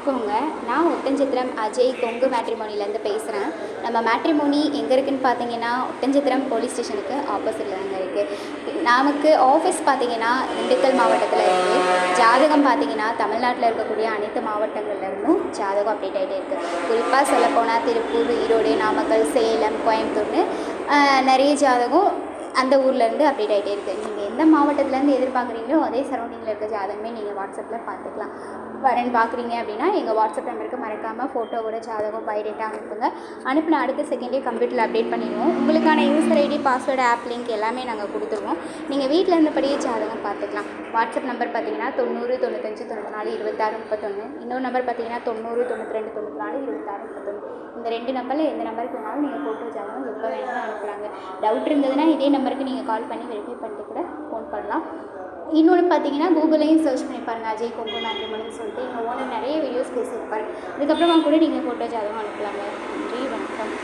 வணக்கங்க. நான் ஒட்டன்சத்திரம் அஜய் கொங்கு மேட்ரிமோனிலேருந்து பேசுகிறேன். நம்ம மேட்ரிமோனி எங்கே இருக்குதுன்னு பார்த்தீங்கன்னா, ஒட்டன்சத்திரம் போலீஸ் ஸ்டேஷனுக்கு ஆப்போசிட்டில் தாங்க இருக்குது. நமக்கு ஆஃபீஸ் பார்த்தீங்கன்னா திண்டுக்கல் மாவட்டத்தில் இருக்குது. ஜாதகம் பார்த்தீங்கன்னா தமிழ்நாட்டில் இருக்கக்கூடிய அனைத்து மாவட்டங்கள்லேருந்தும் ஜாதகம் அப்டேட் ஆகிட்டே இருக்குது. குறிப்பாக சொல்லப்போனால் திருப்பூர், ஈரோடு, நாமக்கல், சேலம், கோயம்புத்தூர்னு நிறைய ஜாதகம் அந்த ஊர்லேருந்து அப்டேட் ஆகிட்டே இருக்குது. நீங்கள் எந்த மாவட்டத்துலேருந்து எதிர்பார்க்குறீங்களோ அதே சரௌண்டிங்கில் இருக்க ஜாதகமே நீங்கள் வாட்ஸ்அப்பில் பார்த்துக்கலாம். வரேன்னு பார்க்குறீங்க அப்படின்னா எங்கள் வாட்ஸ்அப் நம்பருக்கு மறக்காமல் ஃபோட்டோவோட ஜாதகம் பயோடேட்டா அனுப்புங்க. அனுப்பின அடுத்த செகண்டே கம்ப்யூட்டரில் அப்டேட் பண்ணிடுவோம். உங்களுக்கான user ID, password, app link எல்லாமே நாங்கள் கொடுத்துருவோம். நீங்கள் வீட்டில் இருந்தபடியே ஜாதகம் பார்த்துக்கலாம். வாட்ஸ்அப் நம்பர் பார்த்தீங்கன்னா 90 95 94 26 31. இன்னொரு நம்பர் பார்த்தீங்கன்னா 90 92 94 26 31. இந்த 2 நம்பரில் எந்த நம்பருக்கு வேணாலும் நீங்கள் ஃபோட்டோ ஜாதகம் எப்போ வேணாலும் அனுப்புகிறாங்க. டவுட் இருந்ததுன்னா இதே நம்பருக்கு நீங்கள் கால் பண்ணி வெரிஃபை பண்ணிட்டு கூட ஃபோன் பண்ணலாம். இன்னொன்று பார்த்தீங்கன்னா கூகுளையும் சர்ச் பண்ணி பாருங்கள், அஜய் கொங்கு மேட்ரிமோனின்னு சொல்லிட்டு எங்கள் ஓனர் நிறைய வீடியோஸ் பேசியிருப்பார். அதுக்கப்புறமா கூட நீங்கள் ஃபோட்டோ ஜாதகம் அனுப்பலாங்க. நன்றி, வணக்கம்.